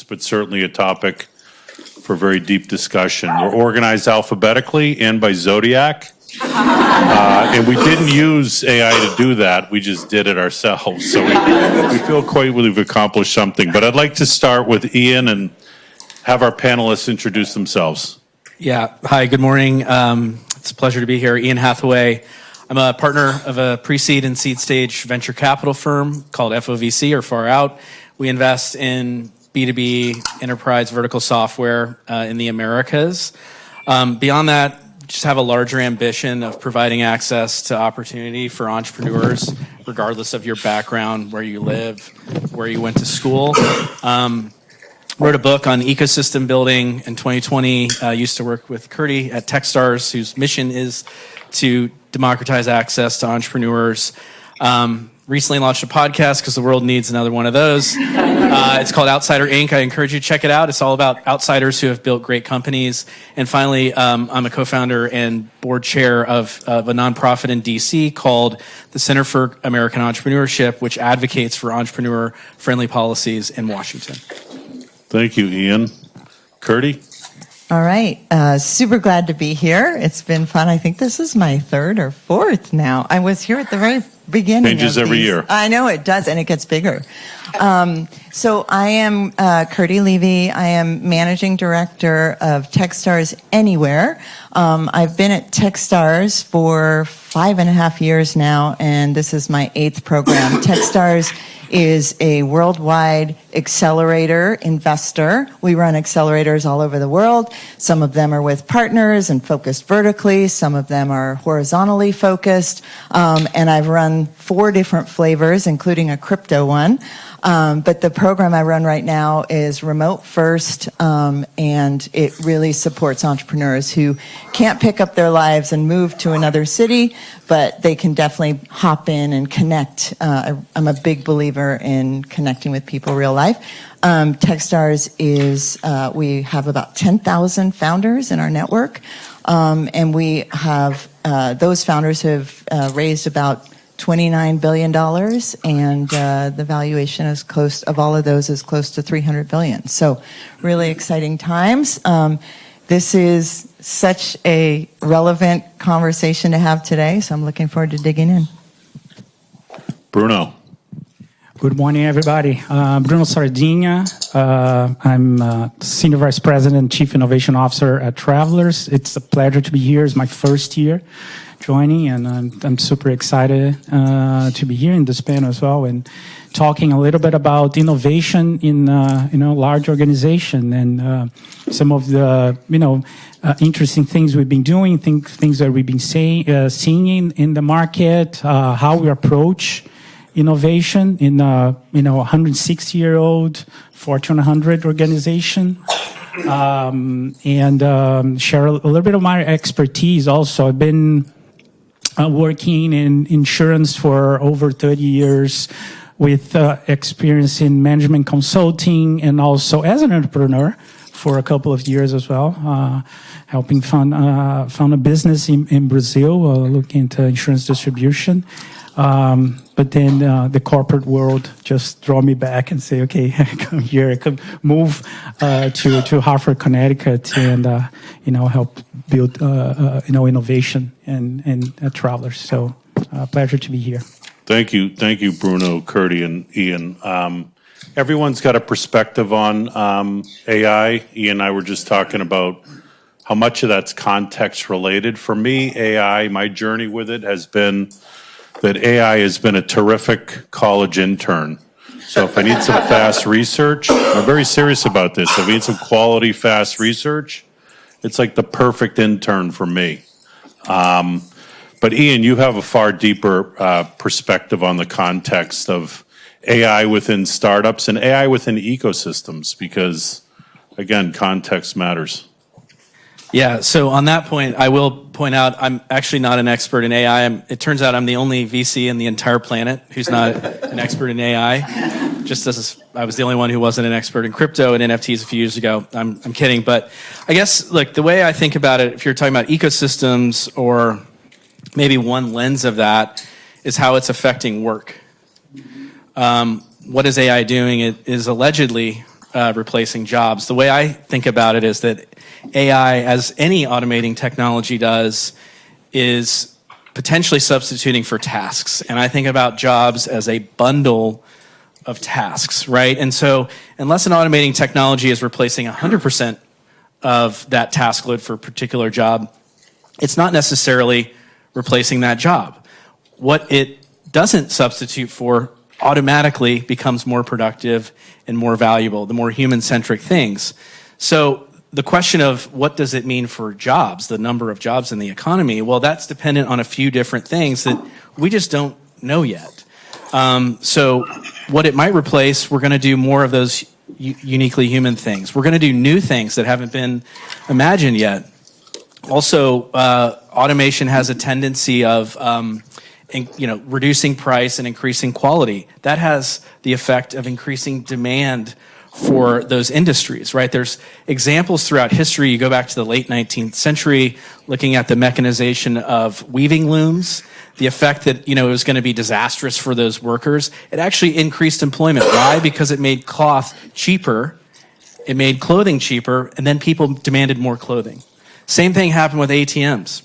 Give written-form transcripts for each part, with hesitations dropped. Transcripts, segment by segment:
But certainly a topic for very deep discussion. We're organized alphabetically and by zodiac. And we didn't use AI to do that. We just did it ourselves. So we feel quite we've accomplished something. But I'd like to start with Ian and have our panelists introduce themselves. Yeah. Hi, good morning. It's a pleasure to be here. Ian Hathaway. I'm a partner of a pre-seed and seed stage venture capital firm called FOVC, or Far Out. We invest in B2B enterprise vertical software in the Americas. Beyond that, just have a larger ambition of providing access to opportunity for entrepreneurs, regardless of your background, where you live, where you went to school. Wrote a book on ecosystem building in 2020. Used to work with Curdy at Techstars, whose mission is to democratize access to entrepreneurs. Recently launched a podcast because the world needs another one of those. It's called Outsider Inc. I encourage you to check it out. It's all about outsiders who have built great companies. And finally, I'm a co-founder and board chair of a nonprofit in DC called the Center for American Entrepreneurship, which advocates for entrepreneur-friendly policies in Washington. Thank you, Ian. Curdy? All right. Super glad to be here. It's been fun. I think this is my third or fourth now. I was here at the very beginning. Changes every year. I know it does, and it gets bigger. So I am Curdy Levy. I am managing director of Techstars Anywhere. I've been at Techstars for 5.5 years now, and this is my 8th program. Techstars is a worldwide accelerator investor. We run accelerators all over the world. Some of them are with partners and focused vertically. Some of them are horizontally focused. And I've run 4 different flavors, including a crypto one. But the program I run right now is remote first, and it really supports entrepreneurs who can't pick up their lives and move to another city, but they can definitely hop in and connect. I'm a big believer in connecting with people real life. Techstars is, we have about 10,000 founders in our network, and we have, those founders have raised about $29 billion, and the valuation is close, of all of those, is close to $300 billion. So really exciting times. This is such a relevant conversation to have today, so I'm looking forward to digging in. Bruno. Good morning, everybody. Bruno Sardinha. I'm Senior Vice President and Chief Innovation Officer at Travelers. It's a pleasure to be here. It's my first year joining, and I'm super excited to be here in this panel as well, and talking a little bit about innovation in large organization, and some of the interesting things we've been doing, things that we've been seeing in the market, how we approach innovation in 160-year-old Fortune 100 organization, and share a little bit of my expertise also. I've been working in insurance for over 30 years with experience in management consulting, and also as an entrepreneur for a couple of years as well, helping found a business in Brazil, looking into insurance distribution. But then the corporate world just draw me back and say, okay, come here, come move to Hartford, Connecticut, and help build innovation and Travelers. So pleasure to be here. Thank you, Bruno, Curdy, and Ian. Everyone's got a perspective on AI. Ian and I were just talking about how much of that's context related. For me, AI, my journey with it has been that AI has been a terrific college intern. So if I need some fast research, I'm very serious about this. If I need some quality, fast research, it's like the perfect intern for me. But Ian, you have a far deeper perspective on the context of AI within startups and AI within ecosystems, because, again, context matters. Yeah, so on that point, I will point out I'm actually not an expert in AI. It turns out I'm the only VC in the entire planet who's not an expert in AI. Just as I was the only one who wasn't an expert in crypto and NFTs a few years ago. I'm kidding, but I guess, look, the way I think about it, if you're talking about ecosystems, or maybe one lens of that is how it's affecting work. What is AI doing? It is allegedly replacing jobs. The way I think about it is that AI, as any automating technology does, is potentially substituting for tasks. And I think about jobs as a bundle of tasks, right? And so unless an automating technology is replacing 100% of that task load for a particular job, it's not necessarily replacing that job. What it doesn't substitute for automatically becomes more productive and more valuable, the more human-centric things. So the question of what does it mean for jobs, the number of jobs in the economy, well, that's dependent on a few different things that we just don't know yet. So what it might replace, we're going to do more of those uniquely human things. We're going to do new things that haven't been imagined yet. Also, automation has a tendency of reducing price and increasing quality. That has the effect of increasing demand for those industries, right? There's examples throughout history. You go back to the late 19th century, looking at the mechanization of weaving looms, the effect that, it was going to be disastrous for those workers. It actually increased employment. Why? Because it made cloth cheaper, it made clothing cheaper, and then people demanded more clothing. Same thing happened with ATMs.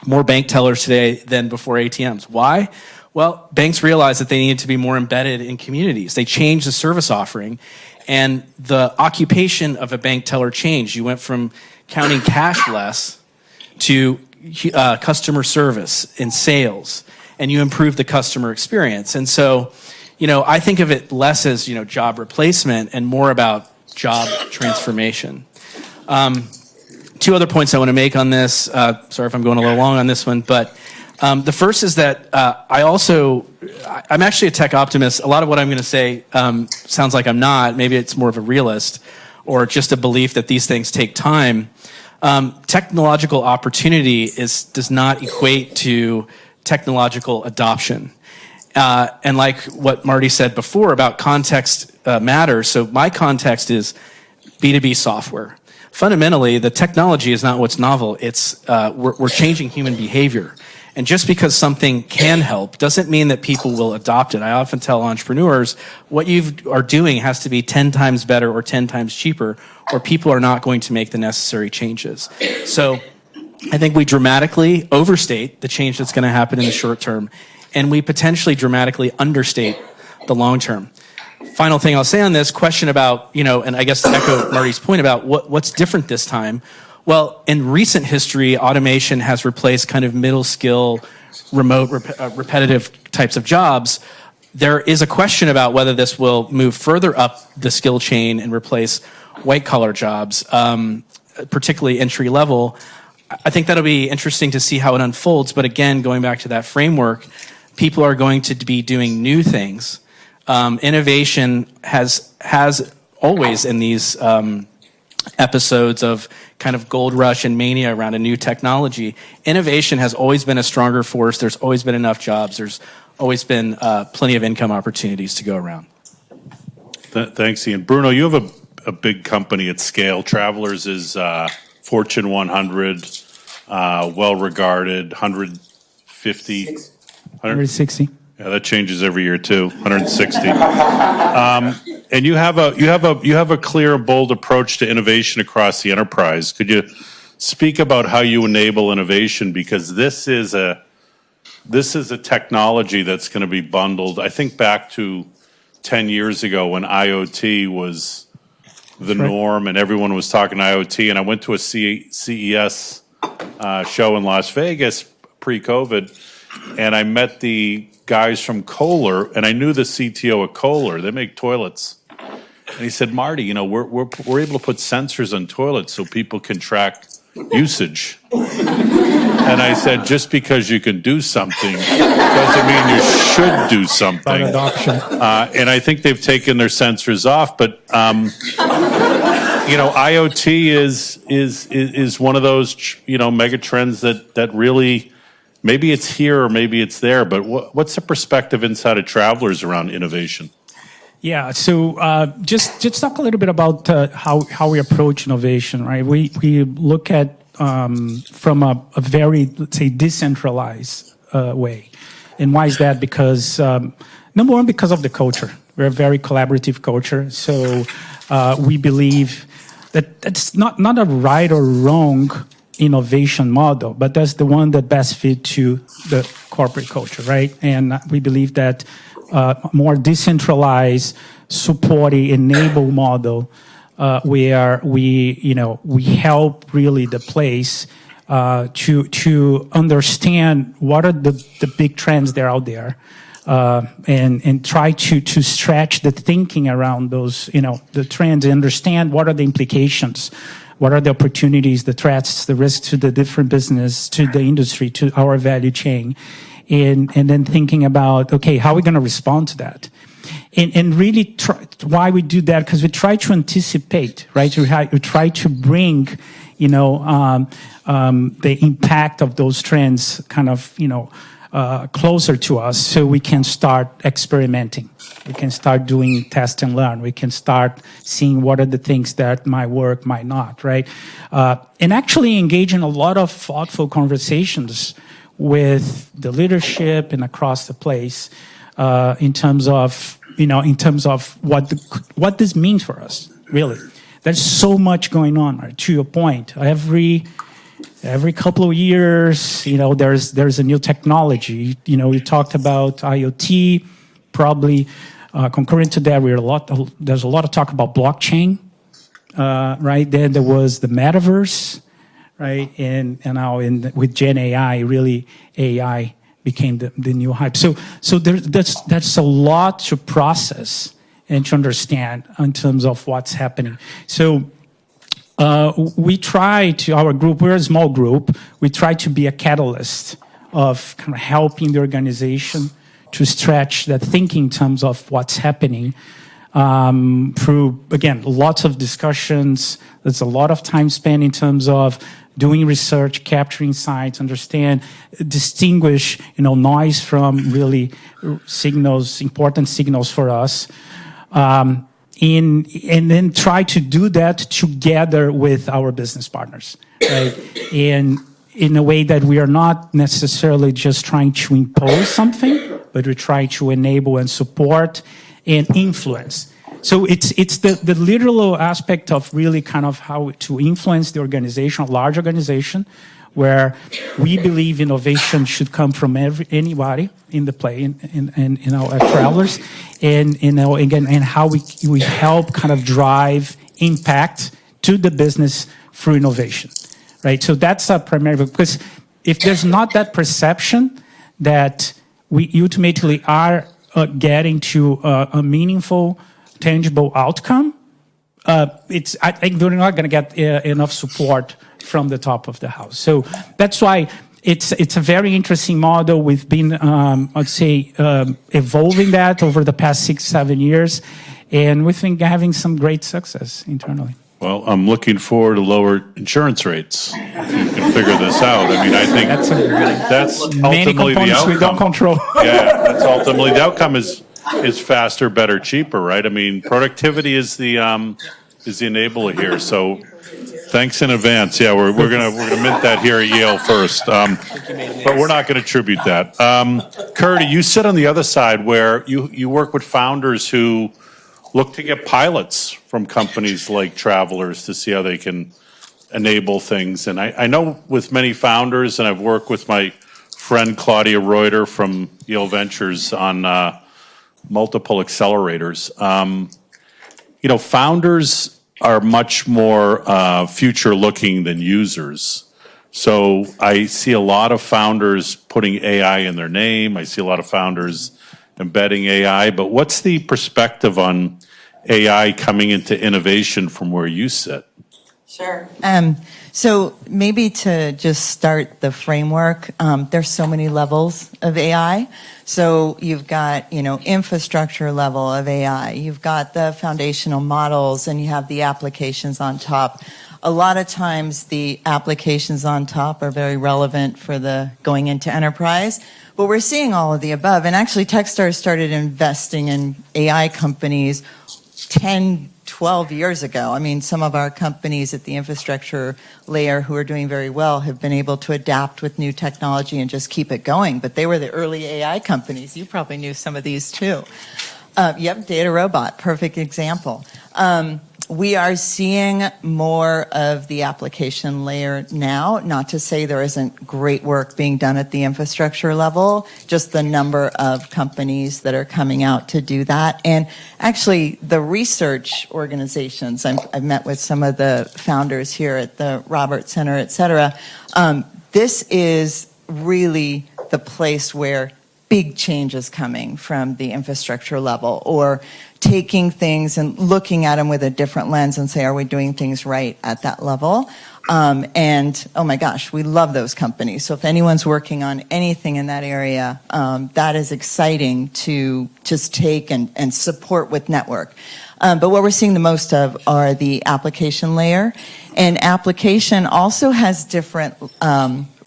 More bank tellers today than before ATMs. Why? Well, banks realized that they needed to be more embedded in communities. They changed the service offering, and the occupation of a bank teller changed. You went from counting cash less to customer service and sales, and you improved the customer experience. And so, I think of it less as, job replacement and more about job transformation. Two other points I want to make on this. Sorry if I'm going a little long on this one, but the first is that I'm actually a tech optimist. A lot of what I'm going to say sounds like I'm not. Maybe it's more of a realist or just a belief that these things take time. Technological opportunity does not equate to technological adoption. And like what Marty said before about context matters. So my context is B2B software. Fundamentally, the technology is not what's novel. It's we're changing human behavior. And just because something can help doesn't mean that people will adopt it. I often tell entrepreneurs, what you are doing has to be 10 times better or 10 times cheaper, or people are not going to make the necessary changes. So I think we dramatically overstate the change that's going to happen in the short term, and we potentially dramatically understate the long term. Final thing I'll say on this question about, and I guess to echo Marty's point about what's different this time. Well, in recent history, automation has replaced kind of middle skill, remote, repetitive types of jobs. There is a question about whether this will move further up the skill chain and replace white collar jobs, particularly entry level. I think that'll be interesting to see how it unfolds. But again, going back to that framework, people are going to be doing new things. Innovation has always in these episodes of kind of gold rush and mania around a new technology, innovation has always been a stronger force. There's always been enough jobs. There's always been plenty of income opportunities to go around. Thanks, Ian. Bruno, you have a big company at scale. Travelers is Fortune 100, well-regarded, 160. Yeah, that changes every year too. 160, and you have a clear, bold approach to innovation across the enterprise. Could you speak about how you enable innovation? Because this is a technology that's going to be bundled. I think back to 10 years ago when IoT was the norm and everyone was talking IoT. And I went to a CES show in Las Vegas pre-COVID, and I met the guys from Kohler, and I knew the CTO at Kohler. They make toilets. And he said, Marty, we're able to put sensors on toilets so people can track usage. And I said, just because you can do something doesn't mean you should do something. Adoption. And I think they've taken their sensors off, but IoT is one of those mega trends that really, maybe it's here or maybe it's there, but what's the perspective inside of Travelers around innovation? Yeah, so just talk a little bit about how we approach innovation, right? We look at from a very, let's say, decentralized way. And why is that? Because, number one, because of the culture. We're a very collaborative culture. So we believe that that's not a right or wrong innovation model, but that's the one that best fit to the corporate culture, right? And we believe that more decentralized, supporting, enable model where we help really the place to understand what are the big trends that are out there, and try to stretch the thinking around those, the trends, and understand what are the implications, what are the opportunities, the threats, the risks to the different business, to the industry, to our value chain, and then thinking about, okay, how are we going to respond to that? And really why we do that, because we try to anticipate, right? We try to bring, the impact of those trends kind of, closer to us, so we can start experimenting. We can start doing test and learn. We can start seeing what are the things that might work, might not, right? And actually engage in a lot of thoughtful conversations with the leadership and across the place, in terms of what this means for us, really. There's so much going on, right? To your point. Every couple of years, there's a new technology. You talked about IoT, probably concurrent to that, there's a lot of talk about blockchain, right? Then there was the metaverse, right? And now with Gen AI, really AI became the new hype. So that's a lot to process and to understand in terms of what's happening. So we try to, our group, we're a small group, we try to be a catalyst of kind of helping the organization to stretch that thinking in terms of what's happening, through, again, lots of discussions. There's a lot of time spent in terms of doing research, capturing insights, understand, distinguish, noise from really signals, important signals for us. And then try to do that together with our business partners, right? And in a way that we are not necessarily just trying to impose something, but we're trying to enable and support and influence. So it's the literal aspect of really kind of how to influence the organization, a large organization, where we believe innovation should come from anybody in the play, in our travelers, and again, and how we help kind of drive impact to the business through innovation, right? So that's a primary, because if there's not that perception that we ultimately are getting to a meaningful, tangible outcome, I think we're not going to get enough support from the top of the house. So that's why it's a very interesting model. We've been, I'd say, evolving that over the past 6-7 years, and we think having some great success internally. Well, I'm looking forward to lower insurance rates. If you can figure this out. I mean, I think that's ultimately the outcome. We don't control. Yeah, that's ultimately the outcome is faster, better, cheaper, right? I mean, productivity is the enabler here. So thanks in advance. Yeah, we're gonna mint that here at Yale first, but we're not going to tribute that. Curdy, you sit on the other side where you work with founders who look to get pilots from companies like Travelers to see how they can enable things. And I know with many founders, and I've worked with my friend Claudia Reuter from Yale Ventures on multiple accelerators. Founders are much more future-looking than users. So I see a lot of founders putting AI in their name. I see a lot of founders embedding AI. But what's the perspective on AI coming into innovation from where you sit? Sure. So maybe to just start the framework, there's so many levels of AI. So you've got, infrastructure level of AI. You've got the foundational models, and you have the applications on top. A lot of times the applications on top are very relevant for the going into enterprise, but we're seeing all of the above. And actually Techstars started investing in AI companies 10, 12 years ago. I mean, some of our companies at the infrastructure layer who are doing very well have been able to adapt with new technology and just keep it going. But they were the early AI companies. You probably knew some of these too. Yep, data robot, perfect example. We are seeing more of the application layer now, not to say there isn't great work being done at the infrastructure level, just the number of companies that are coming out to do that. And actually, the research organizations, I've met with some of the founders here at the Roberts Center, et cetera. This is really the place where big change is coming from the infrastructure level, or taking things and looking at them with a different lens and say, are we doing things right at that level? And oh my gosh, we love those companies. So if anyone's working on anything in that area, that is exciting to just take and support with network. But what we're seeing the most of are the application layer. And application also has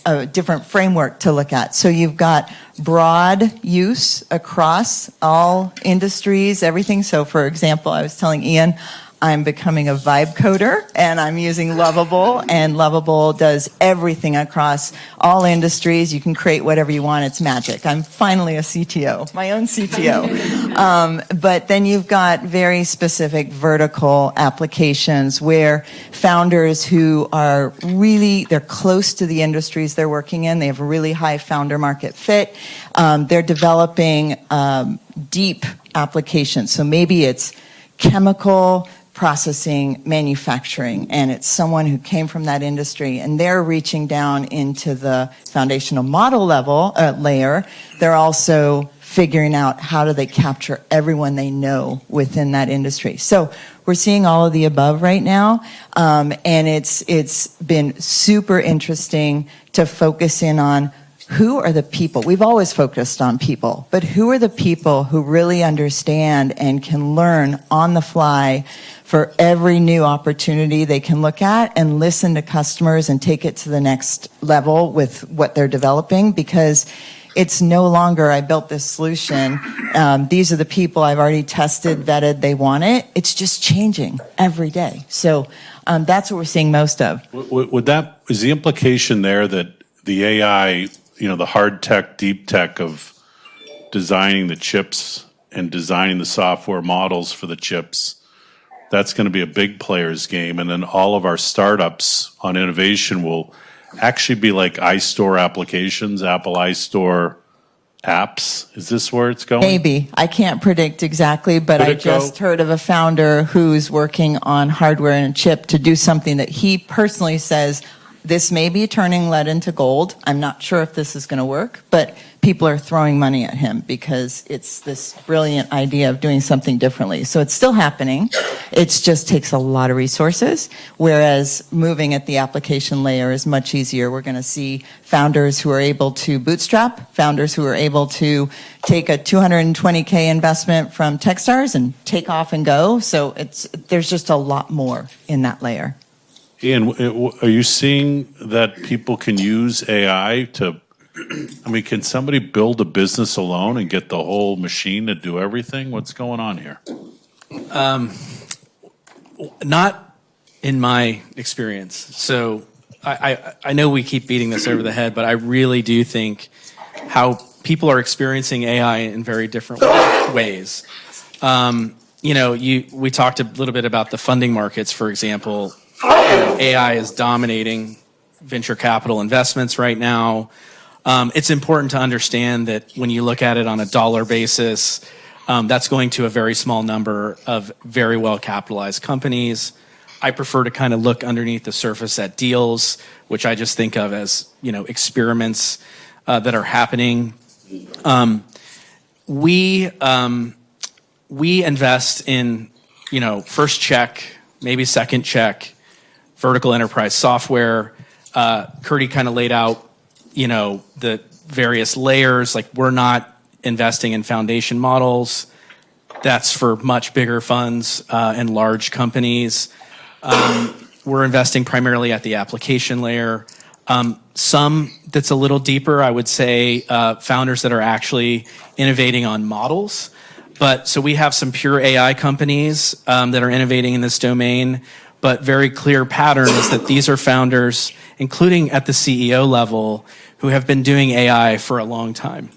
a different framework to look at. So you've got broad use across all industries, everything. So for example, I was telling Ian, I'm becoming a vibe coder and I'm using Lovable, and Lovable does everything across all industries. You can create whatever you want. It's magic. I'm finally a CTO, my own CTO. But then you've got very specific vertical applications where founders who are really, they're close to the industries they're working in. They have a really high founder market fit. They're developing deep applications. So maybe it's chemical processing, manufacturing, and it's someone who came from that industry, and they're reaching down into the foundational model level layer. They're also figuring out how do they capture everyone they know within that industry. So we're seeing all of the above right now, and it's been super interesting to focus in on who are the people. We've always focused on people, but who are the people who really understand and can learn on the fly for every new opportunity they can look at, and listen to customers and take it to the next level with what they're developing, because it's no longer, I built this solution, these are the people I've already tested, vetted, they want it. It's just changing every day. So that's what we're seeing most of. Is the implication there that the AI, the hard tech, deep tech of designing the chips and designing the software models for the chips, that's going to be a big player's game, and then all of our startups on innovation will actually be like iStore applications, Apple iStore apps? Is this where it's going? Maybe. I can't predict exactly, but I just heard of a founder who's working on hardware and a chip to do something that he personally says, this may be turning lead into gold. I'm not sure if this is going to work, but people are throwing money at him because it's this brilliant idea of doing something differently. So it's still happening. It just takes a lot of resources, whereas moving at the application layer is much easier. We're going to see founders who are able to bootstrap, founders who are able to take a $220K investment from Techstars and take off and go. So there's just a lot more in that layer. Ian, are you seeing that people can use AI to, can somebody build a business alone and get the whole machine to do everything? What's going on here? Not in my experience. So I know we keep beating this over the head, but I really do think how people are experiencing AI in very different ways. We talked a little bit about the funding markets, for example. AI is dominating venture capital investments right now. It's important to understand that when you look at it on a dollar basis, that's going to a very small number of very well capitalized companies. I prefer to kind of look underneath the surface at deals, which I just think of as, experiments that are happening. We invest in, first check, maybe second check, vertical enterprise software. Curdy kind of laid out, the various layers. Like, we're not investing in foundation models. That's for much bigger funds and large companies. We're investing primarily at the application layer. Some that's a little deeper, I would say, founders that are actually innovating on models. So we have some pure AI companies that are innovating in this domain, but very clear pattern is that these are founders, including at the CEO level, who have been doing AI for a long time.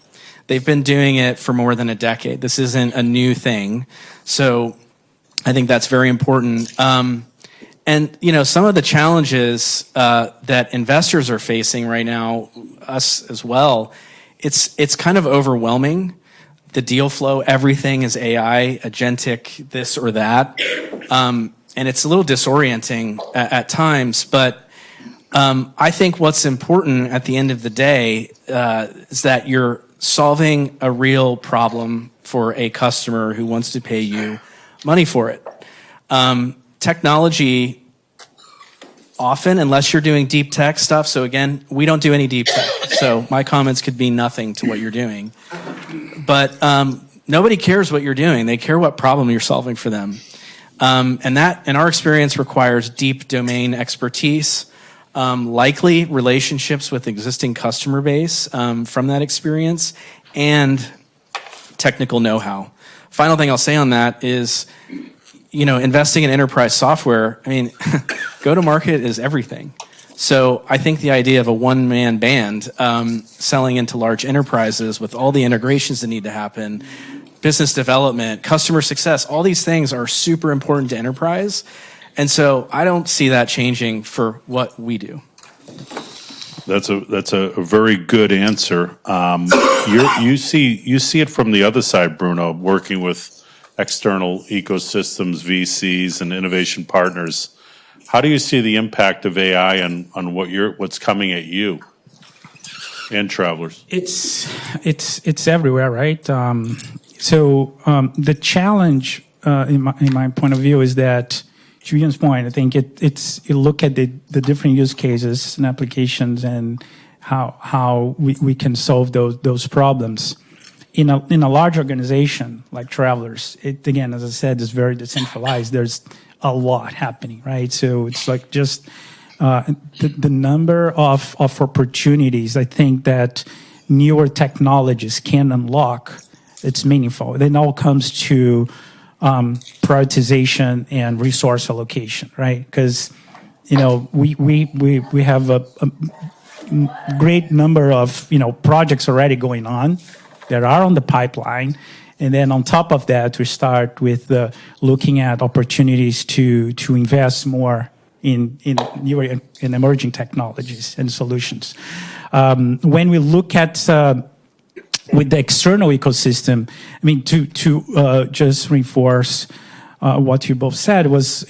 They've been doing it for more than a decade. This isn't a new thing. So I think that's very important. And some of the challenges that investors are facing right now, us as well, it's kind of overwhelming. The deal flow, everything is AI, agentic, this or that, and it's a little disorienting at times. But I think what's important at the end of the day is that you're solving a real problem for a customer who wants to pay you money for it. Technology, often, unless you're doing deep tech stuff, so again, we don't do any deep tech, so my comments could mean nothing to what you're doing. But nobody cares what you're doing. They care what problem you're solving for them. And that, in our experience, requires deep domain expertise, likely relationships with existing customer base from that experience, and technical know-how. Final thing I'll say on that is, investing in enterprise software, go-to-market is everything. So I think the idea of a one-man band selling into large enterprises with all the integrations that need to happen, business development, customer success, all these things are super important to enterprise. And so I don't see that changing for what we do. That's a very good answer. You see it from the other side, Bruno, working with external ecosystems, VCs, and innovation partners. How do you see the impact of AI on what's coming at you and Travelers? It's everywhere, right? The challenge, in my point of view, is that, to Ian's point, I think you look at the different use cases and applications and how we can solve those problems. In a large organization like Travelers, it, again, as I said, is very decentralized. There's a lot happening, right? So it's like just the number of opportunities I think that newer technologies can unlock. It's meaningful. Then all comes to prioritization and resource allocation, right? Because we have a great number of projects already going on that are on the pipeline. And then on top of that, we start with looking at opportunities to invest more in newer and emerging technologies and solutions. When we look at with the external ecosystem, to just reinforce what you both said was,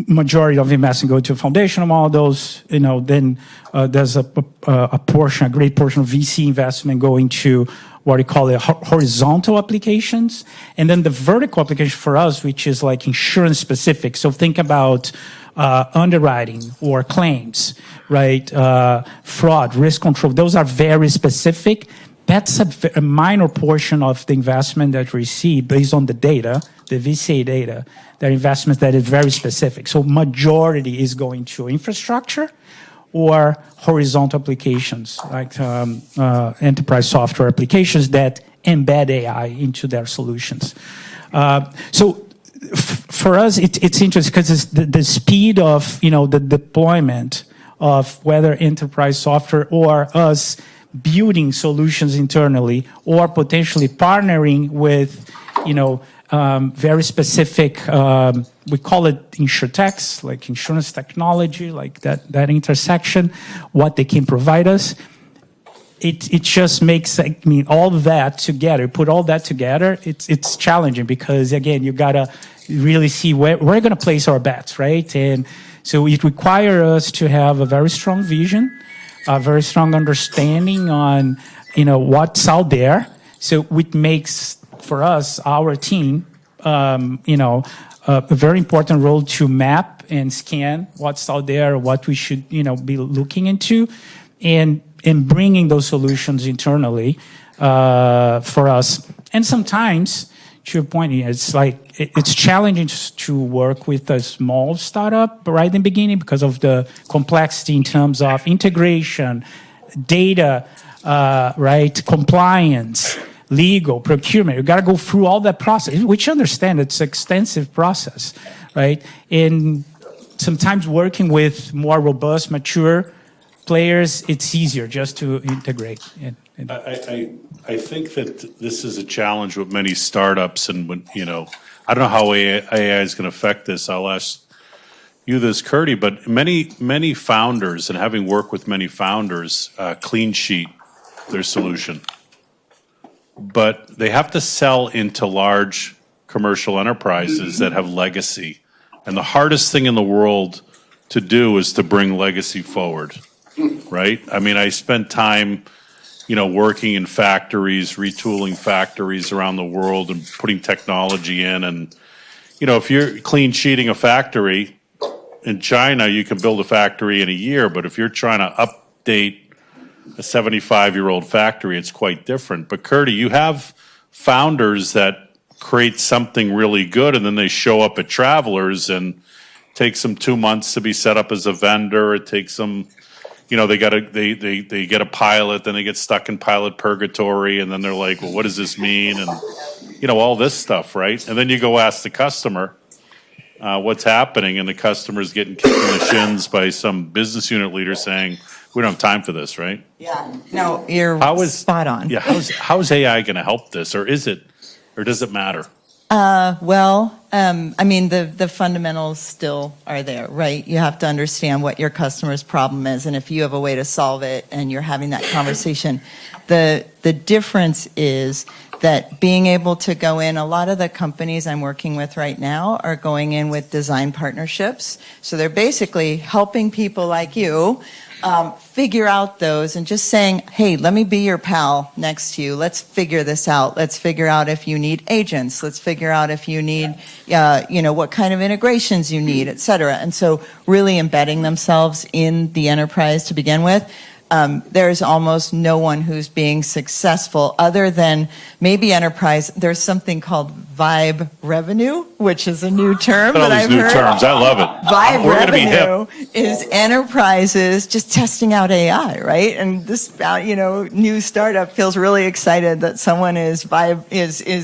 majority of investment go to foundational models. Then there's a great portion of VC investment going to what we call the horizontal applications, and then the vertical application for us, which is like insurance specific. So think about underwriting or claims, right? Fraud, risk control. Those are very specific. That's a minor portion of the investment that we see based on the data, the VC data. They're investments that is very specific. So majority is going to infrastructure or horizontal applications like enterprise software applications that embed AI into their solutions. For us, it's interesting because it's the speed of the deployment of whether enterprise software or us building solutions internally or potentially partnering with very specific, we call it insurtechs, like insurance technology, like that intersection, what they can provide us. It just makes, all that together, put all that together, it's challenging because, again, you gotta really see where we're gonna place our bets, right? And so it requires us to have a very strong vision, a very strong understanding on, what's out there. So it makes, for us, our team, a very important role to map and scan what's out there, what we should, be looking into, and bringing those solutions internally for us. And sometimes, to your point, it's challenging to work with a small startup right in the beginning because of the complexity in terms of integration, data, right, compliance, legal, procurement. You got to go through all that process, which I understand it's an extensive process, right? And sometimes working with more robust, mature players, it's easier just to integrate. I think that this is a challenge with many startups, and when, I don't know how AI is going to affect this. I'll ask you this, Curdy, but many founders, and having worked with many founders, clean sheet their solution. But they have to sell into large commercial enterprises that have legacy. And the hardest thing in the world to do is to bring legacy forward, right? I mean, I spent time, working in factories, retooling factories around the world and putting technology in. And, if you're clean sheeting a factory in China, you can build a factory in a year. But if you're trying to update a 75-year-old factory, it's quite different. But Curdy, you have founders that create something really good, and then they show up at Travelers, and it takes them 2 months to be set up as a vendor. It takes them, they get a pilot, then they get stuck in pilot purgatory, and then they're like, well, what does this mean? And all this stuff, right? And then you go ask the customer what's happening, and the customer's getting kicked in the shins by some business unit leader saying, we don't have time for this, right? Yeah. No, you're spot on. Yeah. How's AI going to help this, or does it matter? Well, I mean, the fundamentals still are there, right? You have to understand what your customer's problem is, and if you have a way to solve it and you're having that conversation, the difference is that being able to go in, a lot of the companies I'm working with right now are going in with design partnerships. So they're basically helping people like you figure out those and just saying, hey, let me be your pal next to you. Let's figure this out. Let's figure out if you need agents. Let's figure out if you need, what kind of integrations you need, et cetera. And so really embedding themselves in the enterprise to begin with. There's almost no one who's being successful other than maybe enterprise. There's something called vibe revenue, which is a new term that I've heard. Terms. I love it. Vibe revenue is enterprises just testing out AI, right? And this, new startup feels really excited that someone is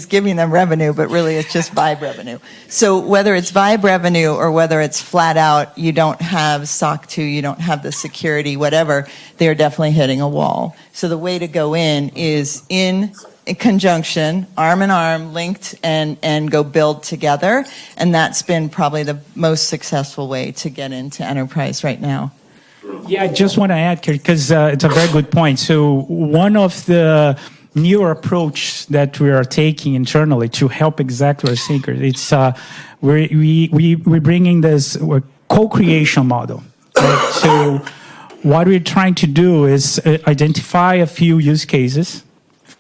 giving them revenue, but really it's just vibe revenue. So whether it's vibe revenue or whether it's flat out, you don't have SOC 2, you don't have the security, whatever, they're definitely hitting a wall. So the way to go in is in conjunction, arm in arm, linked, and go build together. And that's been probably the most successful way to get into enterprise right now. Yeah, I just want to add, because it's a very good point. So one of the newer approach that we are taking internally to help exactly our seekers, it's we're bringing this co-creation model. Right? So what we're trying to do is identify a few use cases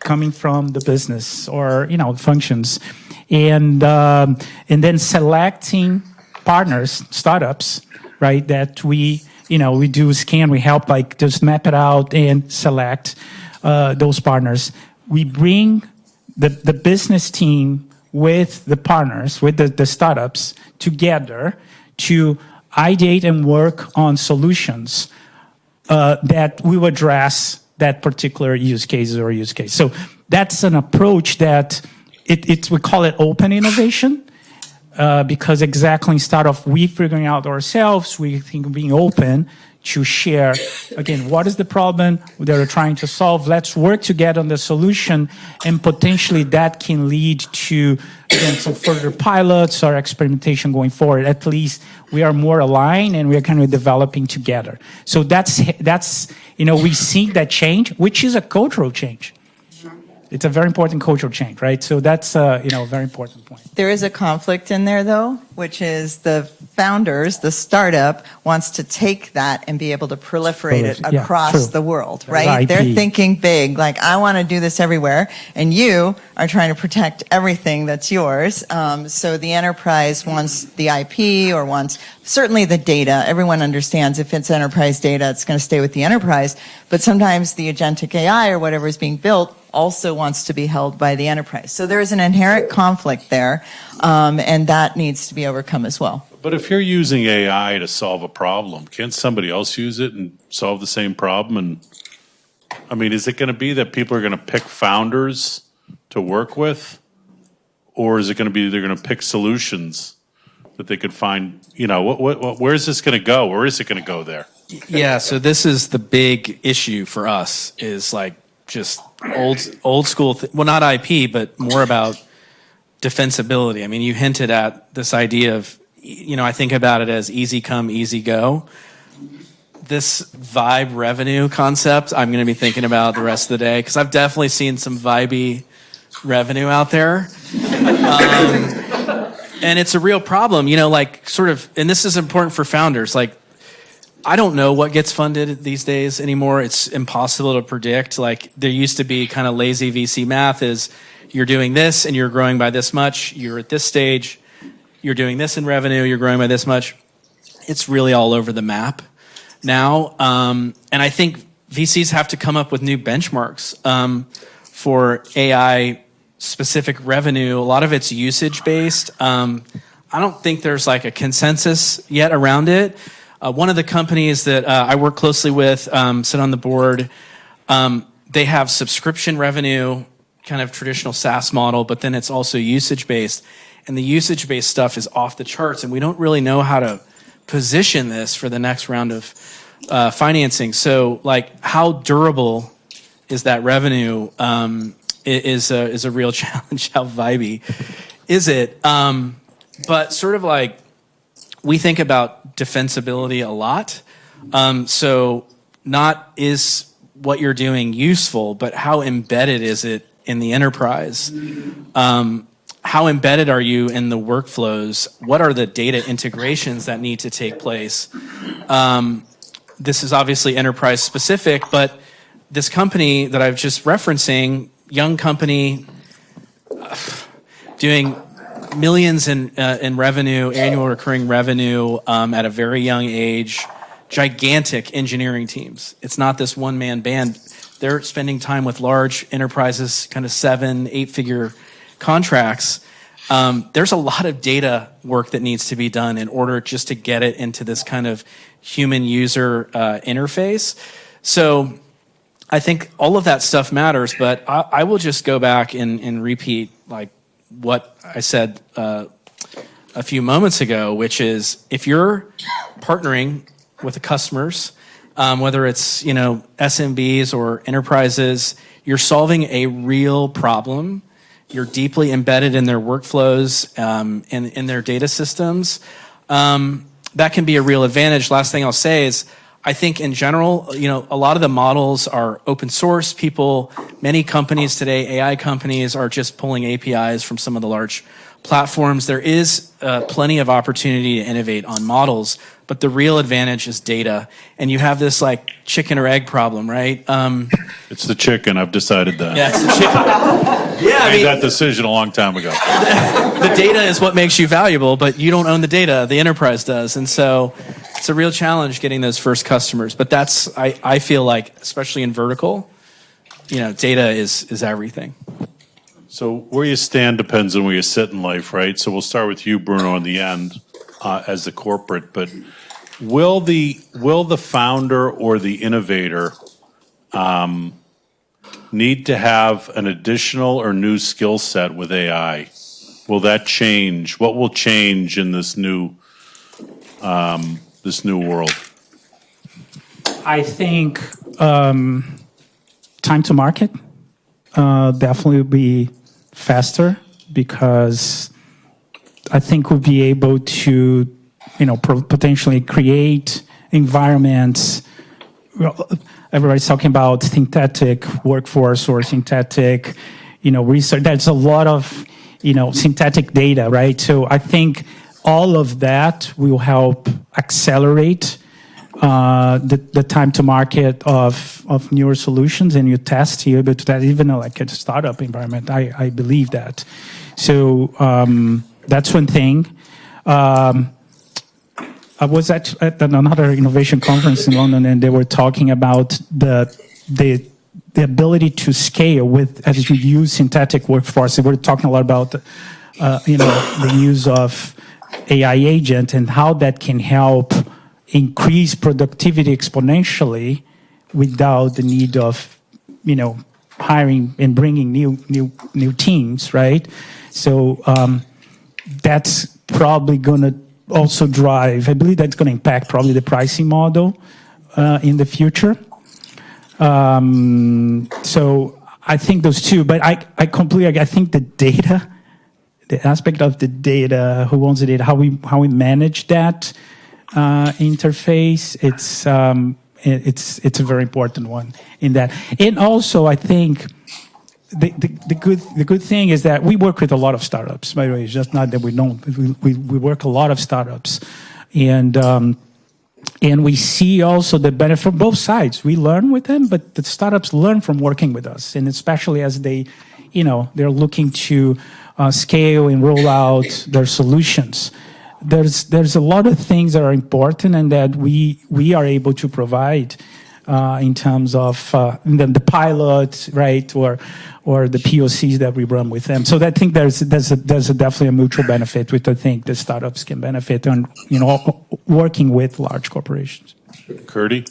coming from the business or functions, and then selecting partners, startups, right? That we do scan, we help just map it out and select those partners. We bring the business team with the partners, with the startups together to ideate and work on solutions that will address that particular use case. So that's an approach that we call it open innovation, because exactly instead of we figuring out ourselves, we think being open to share, again, what is the problem that we're trying to solve? Let's work together on the solution, and potentially that can lead to, again, some further pilots or experimentation going forward. At least we are more aligned and we are kind of developing together. So that's we see that change, which is a cultural change. It's a very important cultural change, right? So that's a very important point. There is a conflict in there, though, which is the founders, the startup, wants to take that and be able to proliferate it across the world, right? They're thinking big, like, I want to do this everywhere, and you are trying to protect everything that's yours. So the enterprise wants the IP or wants certainly the data. Everyone understands if it's enterprise data, it's going to stay with the enterprise. But sometimes the agentic AI or whatever is being built also wants to be held by the enterprise. So there is an inherent conflict there, and that needs to be overcome as well. But if you're using AI to solve a problem, can't somebody else use it and solve the same problem? And I mean, is it going to be that people are going to pick founders to work with, or is it going to be they're going to pick solutions that they could find? Where is this going to go? Where is it going to go there? Yeah, so this is the big issue for us, is like just old school. Well, not IP, but more about defensibility. I mean, you hinted at this idea of, I think about it as easy come, easy go. This vibe revenue concept, I'm going to be thinking about the rest of the day because I've definitely seen some vibey revenue out there. And it's a real problem, and this is important for founders. Like, I don't know what gets funded these days anymore. It's impossible to predict. Like, there used to be kind of lazy VC math is you're doing this and you're growing by this much. You're at this stage. You're doing this in revenue. You're growing by this much. It's really all over the map now. And I think VCs have to come up with new benchmarks for AI specific revenue. A lot of it's usage based. I don't think there's like a consensus yet around it. One of the companies that I work closely with, sit on the board, they have subscription revenue, kind of traditional SaaS model, but then it's also usage-based. And the usage-based stuff is off the charts, and we don't really know how to position this for the next round of financing. So, like, how durable is that revenue is a real challenge. How vibey is it? But sort of like, we think about defensibility a lot. So not is what you're doing useful, but how embedded is it in the enterprise? How embedded are you in the workflows? What are the data integrations that need to take place? This is obviously enterprise specific, but this company that I was just referencing, young company, doing millions in revenue, annual recurring revenue at a very young age, gigantic engineering teams. It's not this one-man band. They're spending time with large enterprises, kind of 7-8-figure contracts. There's a lot of data work that needs to be done in order just to get it into this kind of human user interface. So I think all of that stuff matters, but I will just go back and repeat like what I said a few moments ago, which is if you're partnering with the customers, whether it's SMBs or enterprises, you're solving a real problem. You're deeply embedded in their workflows and in their data systems. That can be a real advantage. Last thing I'll say is, I think in general, a lot of the models are open source. Many companies today, AI companies, are just pulling APIs from some of the large platforms. There is plenty of opportunity to innovate on models, but the real advantage is data. And you have this like chicken or egg problem, right? It's the chicken. I've decided that. Yeah, it's the chicken. Yeah, I made that decision a long time ago. The data is what makes you valuable, but you don't own the data. The enterprise does. And so it's a real challenge getting those first customers. But I feel like, especially in vertical, data is everything. So where you stand depends on where you sit in life, right? So we'll start with you, Bruno, in the end as the corporate. But will the founder or the innovator need to have an additional or new skill set with AI? Will that change? What will change in this new world? I think time to market definitely will be faster because I think we'll be able to, potentially create environments. Everybody's talking about synthetic workforce or synthetic, research. There's a lot of, synthetic data, right? So I think all of that will help accelerate the time to market of newer solutions, and you test, you're able to test even like a startup environment. I believe that. So that's one thing. I was at another innovation conference in London, and they were talking about the ability to scale with as you use synthetic workforce. They were talking a lot about the use of AI agent and how that can help increase productivity exponentially without the need of hiring and bringing new teams, right? So that's probably going to also drive, I believe that's going to impact probably the pricing model in the future. So I think those two, but I completely, I think the data, the aspect of the data, who owns the data, how we manage that interface, it's a very important one in that. And also, I think the good thing is that we work with a lot of startups. By the way, it's just not that we don't. We work a lot of startups, and we see also the benefit from both sides. We learn with them, but the startups learn from working with us, and especially as they, they're looking to scale and roll out their solutions. There's a lot of things that are important and that we are able to provide in terms of the pilot, right, or the POCs that we run with them. So I think there's definitely a mutual benefit, which I think the startups can benefit on, working with large corporations. Curdy?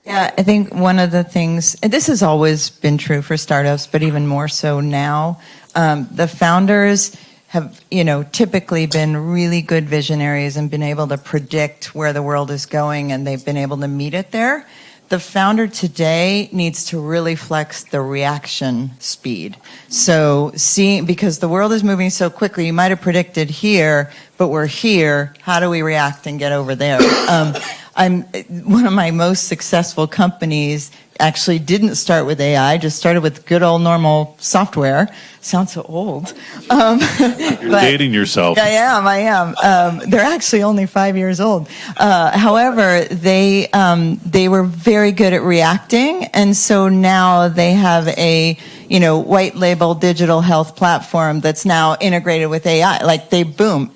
Yeah, I think one of the things, and this has always been true for startups, but even more so now, the founders have, typically been really good visionaries and been able to predict where the world is going, and they've been able to meet it there. The founder today needs to really flex the reaction speed. So because the world is moving so quickly, you might have predicted here, but we're here. How do we react and get over there? One of my most successful companies actually didn't start with AI, just started with good old normal software. Sounds so old. You're dating yourself. I am. They're actually only 5 years old. However, they were very good at reacting, and so now they have a white label digital health platform that's now integrated with AI. Like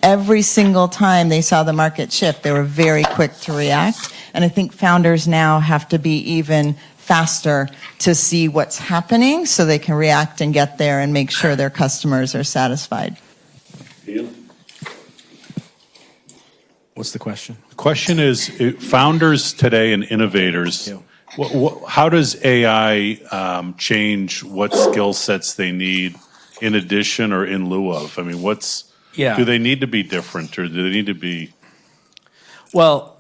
every single time they saw the market shift, they were very quick to react. And I think founders now have to be even faster to see what's happening so they can react and get there and make sure their customers are satisfied. What's the question? The question is, founders today and innovators, how does AI change what skill sets they need in addition or in lieu of? I mean, do they need to be different, or do they need to be? Well,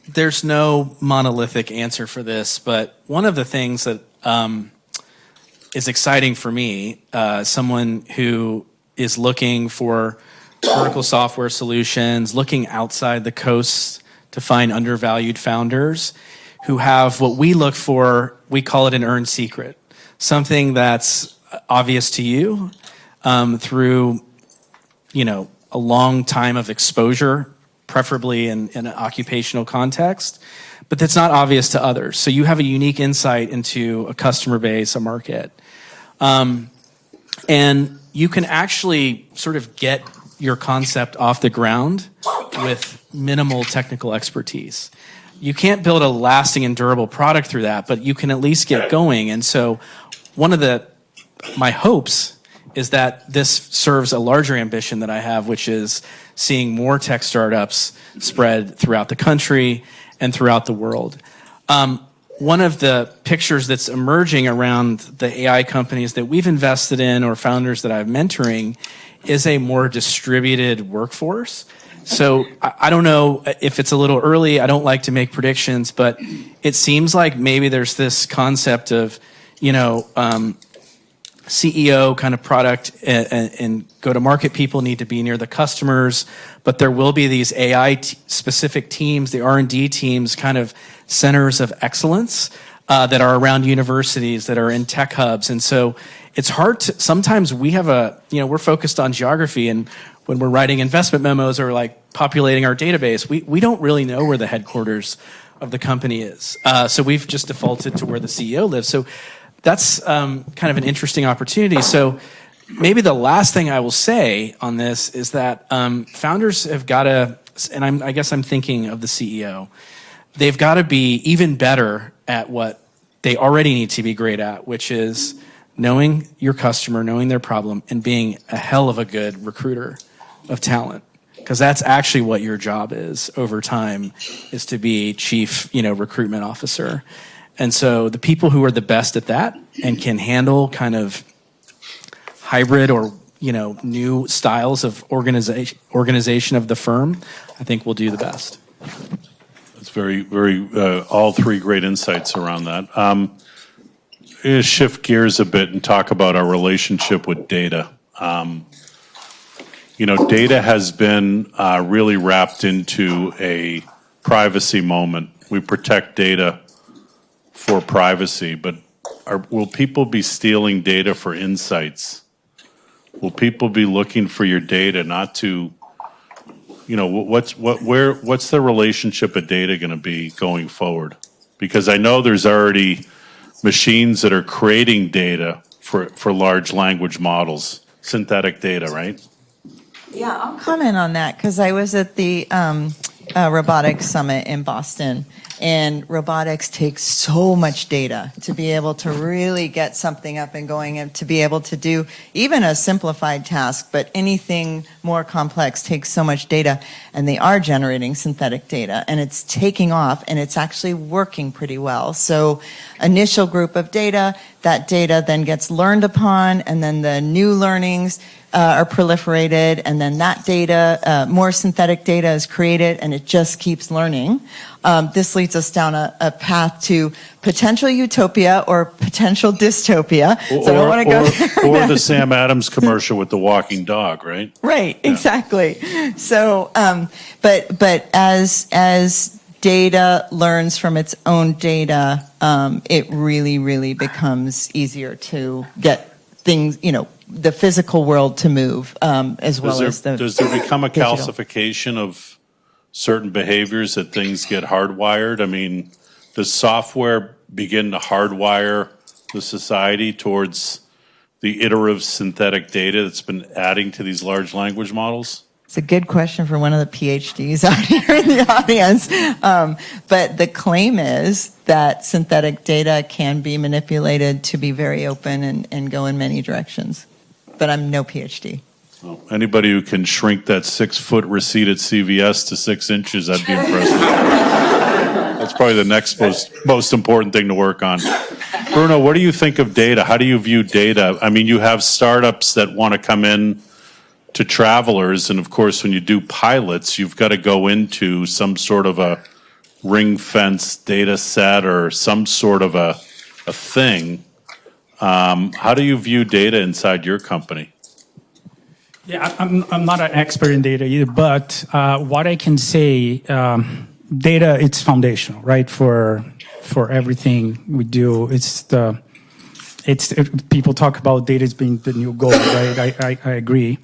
there's no monolithic answer for this, but one of the things that is exciting for me, someone who is looking for vertical software solutions, looking outside the coast to find undervalued founders who have what we look for, we call it an earned secret, something that's obvious to you through, a long time of exposure, preferably in an occupational context, but that's not obvious to others. So you have a unique insight into a customer base, a market. And you can actually sort of get your concept off the ground with minimal technical expertise. You can't build a lasting and durable product through that, but you can at least get going. And so one of my hopes is that this serves a larger ambition that I have, which is seeing more tech startups spread throughout the country and throughout the world. One of the pictures that's emerging around the AI companies that we've invested in or founders that I'm mentoring is a more distributed workforce. So I don't know if it's a little early. I don't like to make predictions, but it seems like maybe there's this concept of, CEO kind of product and go-to-market people need to be near the customers, but there will be these AI specific teams, the R&D teams, kind of centers of excellence that are around universities, that are in tech hubs. And so it's hard to, sometimes we have we're focused on geography, and when we're writing investment memos or like populating our database, we don't really know where the headquarters of the company is. So we've just defaulted to where the CEO lives. So that's kind of an interesting opportunity. So maybe the last thing I will say on this is that founders have got to, and I guess I'm thinking of the CEO, they've got to be even better at what they already need to be great at, which is knowing your customer, knowing their problem, and being a hell of a good recruiter of talent. Because that's actually what your job is over time, is to be chief, recruitment officer. And so the people who are the best at that and can handle kind of hybrid or, new styles of organization of the firm, I think will do the best. all three great insights around that. Let's shift gears a bit and talk about our relationship with data. Data has been really wrapped into a privacy moment. We protect data for privacy, but will people be stealing data for insights? Will people be looking for your data not to, what's the relationship of data going to be going forward? Because I know there's already machines that are creating data for large language models, synthetic data, right? Yeah, I'll comment on that because I was at the robotics summit in Boston, and robotics takes so much data to be able to really get something up and going and to be able to do even a simplified task, but anything more complex takes so much data, and they are generating synthetic data, and it's taking off, and it's actually working pretty well. So initial group of data, that data then gets learned upon, and then the new learnings are proliferated, and then that data, more synthetic data is created, and it just keeps learning. This leads us down a path to potential utopia or potential dystopia. So I don't want to go there. Or the Sam Adams commercial with the walking dog, right? Right, exactly. So, but as data learns from its own data, it really, really becomes easier to get things, the physical world to move, as well as the Does there become a digital. calcification of certain behaviors that things get hardwired? I mean, does software begin to hardwire the society towards the iterative synthetic data that's been adding to these large language models? It's a good question for one of the PhDs out here in the audience. But the claim is that synthetic data can be manipulated to be very open and go in many directions. But I'm no PhD. Well, anybody who can shrink that 6-foot receipt at CVS to 6 inches, I'd be impressed with. That's probably the next most important thing to work on. Bruno, what do you think of data? How do you view data? I mean, you have startups that want to come in to travelers, and of course, when you do pilots, you've got to go into some sort of a ring-fenced data set or some sort of a thing. How do you view data inside your company? Yeah, I'm not an expert in data either, but what I can say, data, it's foundational, right? For everything we do, people talk about data as being the new gold, right? I agree.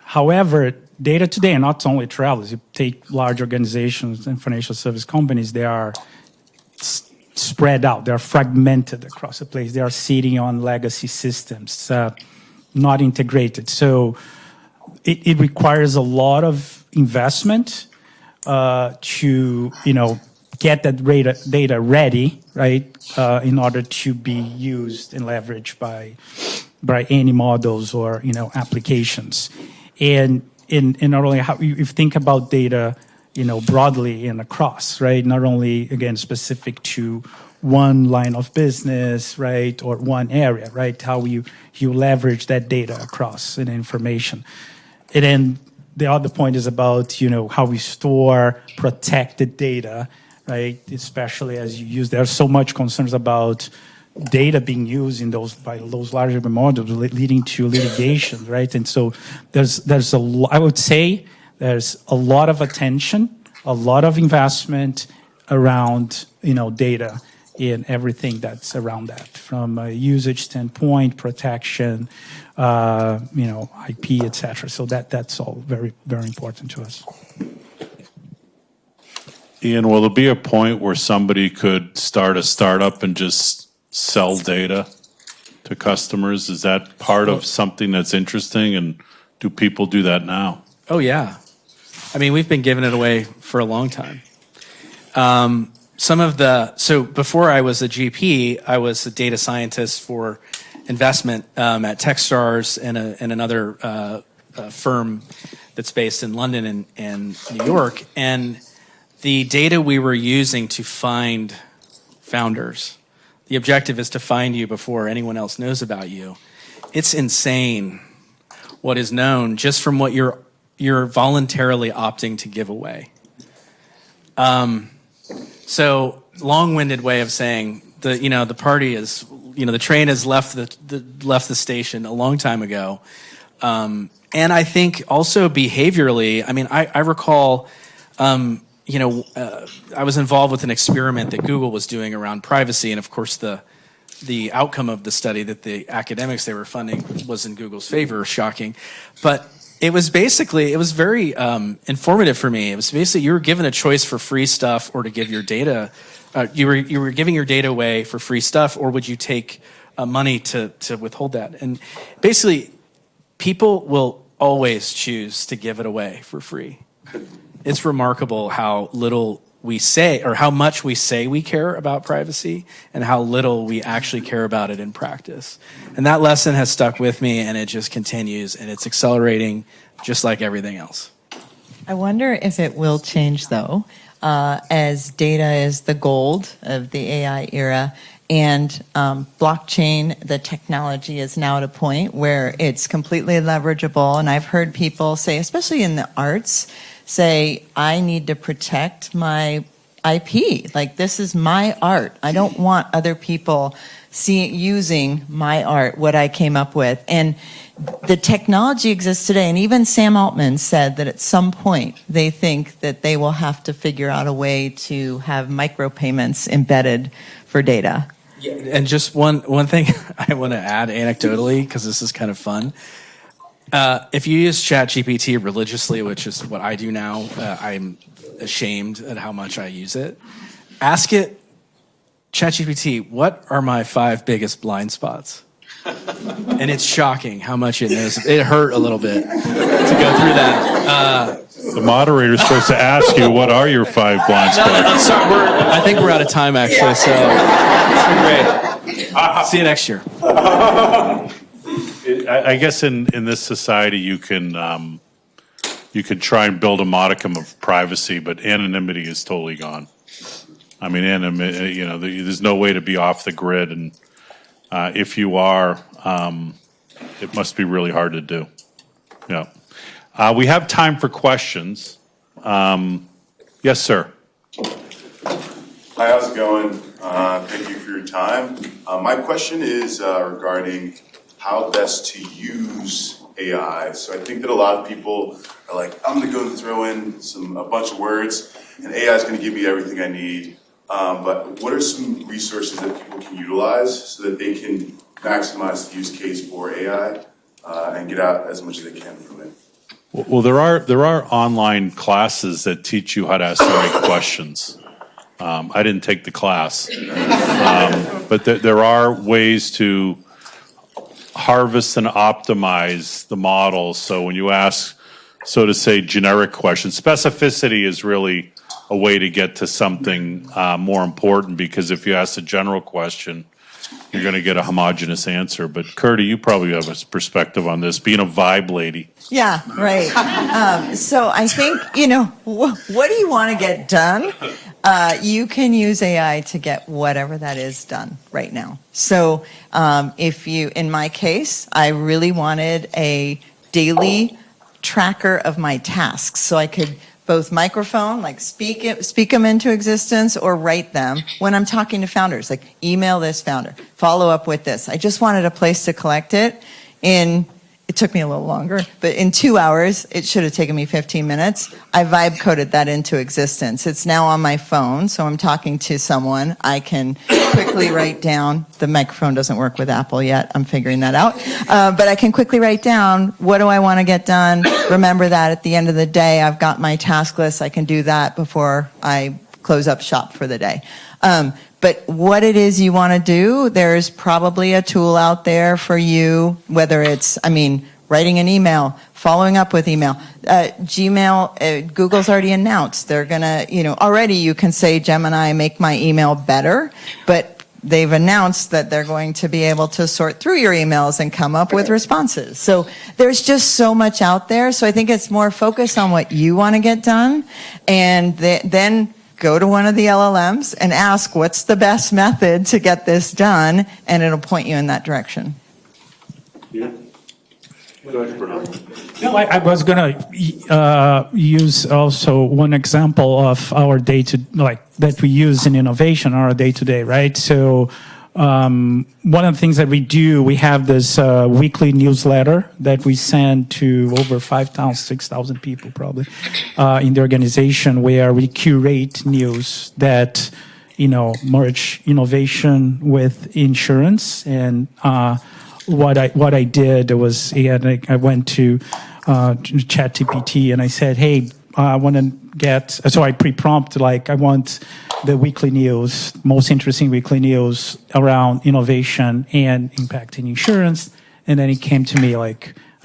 However, data today, and not only travelers, you take large organizations and financial service companies, they are spread out, they are fragmented across the place, they are sitting on legacy systems, not integrated. So it requires a lot of investment to get that data ready, right, in order to be used and leveraged by any models or applications. And not only how you think about data, broadly and across, right? Not only again specific to one line of business, right, or one area, right? How you leverage that data across and information. And then the other point is about how we store, protect the data, right? Especially as you use, there's so much concerns about data being used in by those larger models leading to litigation, right? And so I would say there's a lot of attention, a lot of investment around data in everything that's around that, from a usage standpoint, protection, IP, etc. So that's all very, very important to us. Ian, will there be a point where somebody could start a startup and just sell data to customers? Is that part of something that's interesting, and do people do that now? Oh, yeah. I mean, we've been giving it away for a long time. So before I was a GP, I was a data scientist for investment at Techstars and another firm that's based in London and New York. And the data we were using to find founders, the objective is to find you before anyone else knows about you. It's insane what is known just from what you're voluntarily opting to give away. So long-winded way of saying the party is, the train has left the station a long time ago. And I think also behaviorally, I mean, I recall, I was involved with an experiment that Google was doing around privacy, and of course the outcome of the study that the academics they were funding was in Google's favor, shocking. But it was very informative for me. It was basically you were given a choice for free stuff or to give your data. You were giving your data away for free stuff, or would you take money to withhold that? And basically, people will always choose to give it away for free. It's remarkable how little we say, or how much we say we care about privacy, and how little we actually care about it in practice. And that lesson has stuck with me, and it just continues, and it's accelerating just like everything else. I wonder if it will change, though, as data is the gold of the AI era, and blockchain, the technology is now at a point where it's completely leverageable. And I've heard people say, especially in the arts, say, I need to protect my IP. Like, this is my art. I don't want other people using my art, what I came up with. And the technology exists today. And even Sam Altman said that at some point they think that they will have to figure out a way to have micropayments embedded for data. Yeah, and just one thing I want to add anecdotally, because this is kind of fun. If you use ChatGPT religiously, which is what I do now, I'm ashamed at how much I use it. Ask it, ChatGPT, what are my 5 biggest blind spots? And it's shocking how much it knows. It hurt a little bit to go through that. The moderator's supposed to ask you, what are your 5 blind spots? Sorry, I think we're out of time, actually, so great. See you next year. I guess in this society, you can try and build a modicum of privacy, but anonymity is totally gone. I mean, there's no way to be off the grid, and if you are, it must be really hard to do. Yeah. We have time for questions. Yes, sir. Hi, how's it going? Thank you for your time. My question is regarding how best to use AI. So I think that a lot of people are like, I'm going to go and throw in a bunch of words, and AI is going to give me everything I need. But what are some resources that people can utilize so that they can maximize the use case for AI and get out as much as they can from it? Well, there are online classes that teach you how to ask the right questions. I didn't take the class, but there are ways to harvest and optimize the model. So when you ask, so to say, generic questions, specificity is really a way to get to something more important, because if you ask a general question, you're going to get a homogeneous answer. But Curdy, you probably have a perspective on this, being a vibe lady. Yeah, right. So I think, what do you want to get done? You can use AI to get whatever that is done right now. So in my case, I really wanted a daily tracker of my tasks, so I could both microphone, like speak them into existence, or write them when I'm talking to founders, like email this founder, follow up with this. I just wanted a place to collect it. It took me a little longer, but in 2 hours, it should have taken me 15 minutes. I vibe coded that into existence. It's now on my phone, so I'm talking to someone. I can quickly write down, the microphone doesn't work with Apple yet, I'm figuring that out, but I can quickly write down, what do I want to get done? Remember that at the end of the day, I've got my task list. I can do that before I close up shop for the day. But what it is you want to do, there's probably a tool out there for you, whether it's, writing an email, following up with email. Gmail, Google's already announced they're going to, already you can say, Gemini, make my email better, but they've announced that they're going to be able to sort through your emails and come up with responses. So there's just so much out there. So I think it's more focused on what you want to get done, and then go to one of the LLMs and ask, what's the best method to get this done? And it'll point you in that direction. Yeah. Go ahead, Bruno. No, I was gonna use also one example of our that we use in innovation, our day to day, right? So one of the things that we do, we have this weekly newsletter that we send to over 5,000, 6,000 people probably in the organization, where we curate news that merge innovation with insurance. And what I did was, I went to ChatGPT and I said, hey, I want to so I pre-prompt, I want the weekly news, most interesting weekly news around innovation and impacting insurance. And then it came to me, I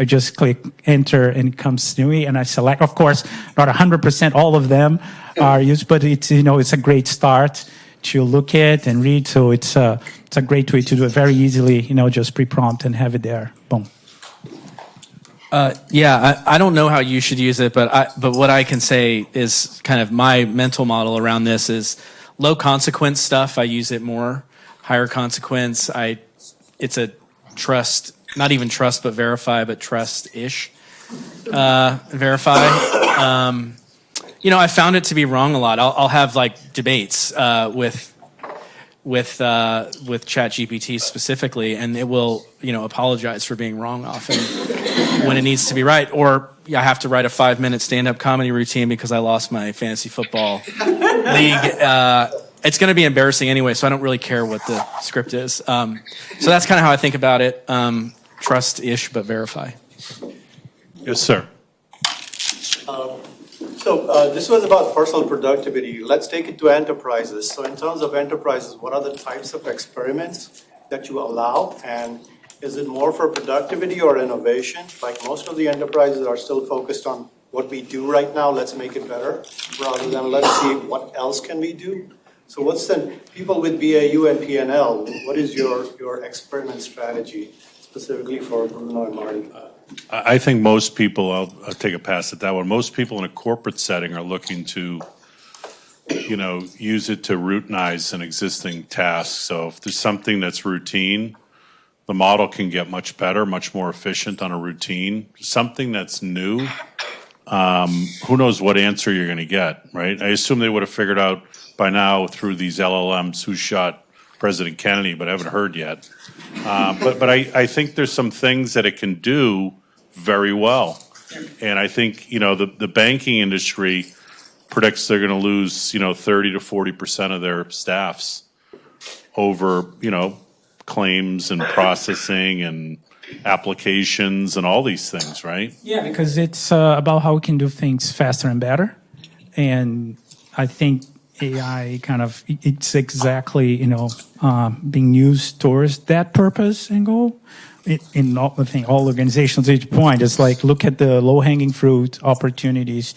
just click enter and it comes to me and I select. Of course, not 100% all of them are used, but it's a great start to look at and read. So it's a great way to do it very easily, just pre-prompt and have it there. Boom. I don't know how you should use it, but what I can say is kind of my mental model around this is low consequence stuff. I use it more. Higher consequence, it's a trust, not even trust, but verify, but trust-ish. Verify. I found it to be wrong a lot. I'll have debates with ChatGPT specifically, and it will apologize for being wrong often when it needs to be right. Or I have to write a 5-minute stand-up comedy routine because I lost my fantasy football league. It's going to be embarrassing anyway, so I don't really care what the script is. So that's kind of how I think about it. Trust-ish, but verify. Yes, sir. This was about personal productivity. Let's take it to enterprises. So in terms of enterprises, what are the types of experiments that you allow? And is it more for productivity or innovation? Most of the enterprises are still focused on what we do right now, let's make it better, rather than let's see what else can we do. So what's the, people with BAU and P&L, what is your experiment strategy specifically for Bruno and Marty? I think most people, I'll take a pass at that one. Most people in a corporate setting are looking to, use it to routinize an existing task. So if there's something that's routine, the model can get much better, much more efficient on a routine. Something that's new, who knows what answer you're going to get, right? I assume they would have figured out by now through these LLMs who shot President Kennedy, but I haven't heard yet. But I think there's some things that it can do very well. And I think, the banking industry predicts they're going to lose, 30 to 40% of their staffs over, claims and processing and applications and all these things, right? Yeah, because it's about how we can do things faster and better. And I think AI it's exactly, being used towards that purpose and goal. In all organizations, at each point, it's look at the low-hanging fruit opportunities